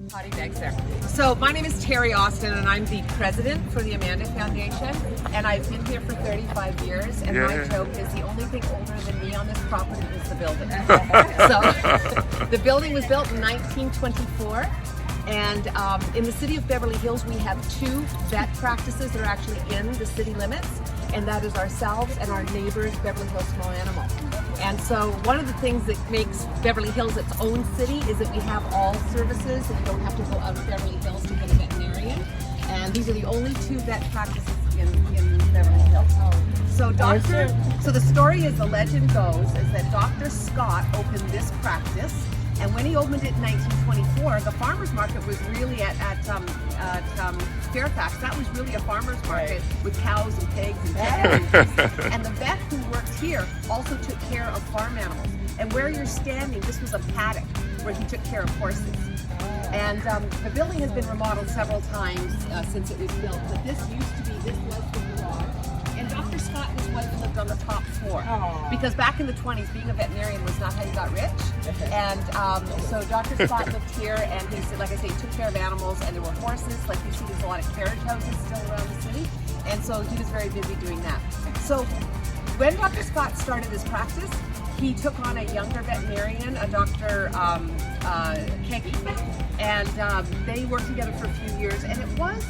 Potty bags there. So my name is Teri Austin, and I'm the president for the Amanda Foundation, and I've been here for 35 years, and my joke is the only thing older than me on this property is the building. So the building was built in 1924, and in the city of Beverly Hills we have 2 vet practices that are actually in the city limits, and that is ourselves and our neighbors, Beverly Hills Small Animal. And so one of the things that makes Beverly Hills its own city is that we have all services, and you don't have to go out of Beverly Hills to get a veterinarian. And these are the only 2 vet practices in Beverly Hills. So the story is, the legend goes, is that Dr. Scott opened this practice, and when he opened it in 1924, the farmers market was really at Fairfax. That was really a farmers market with cows and pigs and chickens. And the vet who worked here also took care of farm animals. And where you're standing, this was a paddock where he took care of horses. And the building has been remodeled several times since it was built, but this was the garage. And Dr. Scott and his wife lived on the top floor. Aww. Because back in the 20s, being a veterinarian was not how you got rich. And so Dr. Scott lived here, and he, like I say, took care of animals, and there were horses. Like you see, there's a lot of carriage houses still around the city. And so he was very busy doing that. So when Dr. Scott started his practice, he took on a younger veterinarian, a Dr. Kegi, and they worked together for a few years. And it was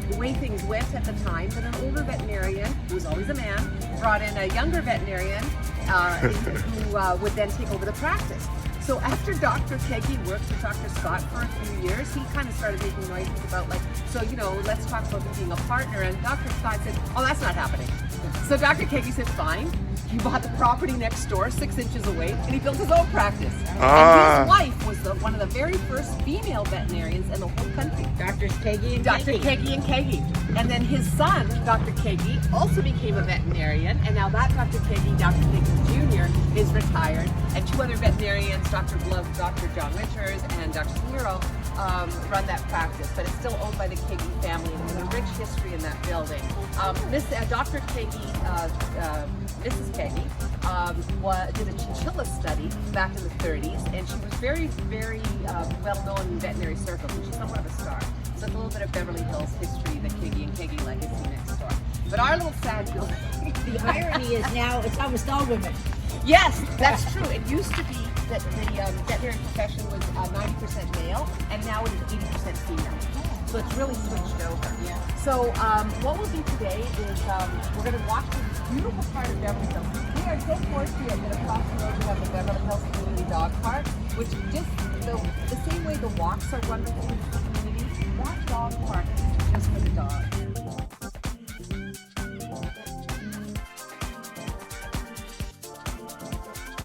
the way things went at the time, that an older veterinarian, who was always a man, brought in a younger veterinarian who would then take over the practice. So after Dr. Kegi worked with Dr. Scott for a few years, he kind of started making noises about, like, so, you know, let's talk about being a partner. And Dr. Scott said, oh, that's not happening. So Dr. Kegi said, fine. He bought the property next door, 6 inches away, and he built his own practice. And his wife was one of the very first female veterinarians in the whole country. Drs. Kegi and Dr. Kegi and Kegi. And then his son, Dr. Kegi, also became a veterinarian, and now that Dr. Kegi, Dr. Kegi Jr., is retired, and 2 other veterinarians, Dr. Glove, Dr. John Winters, and Dr. Slero, run that practice, but it's still owned by the Kegi family, and there's a rich history in that building. Dr. Kegi, Mrs. Kegi, did a chinchilla study back in the 30s, and she was very, very well known in veterinary circles, and she's somewhat of a star. So it's a little bit of Beverly Hills history, the Kegi and Kegi legacy next door. But our little sad building. The irony is now it's almost all women. Yes, that's true. It used to be that the veterinary profession was 90% male, and now it is 80% female. So it's really switched over. Yeah. So what we'll do today is we're going to walk through this beautiful part of Beverly Hills. We are so fortunate that across the road we have the Beverly Hills Community Dog Park, which just the same way the walks are wonderful in the community, that dog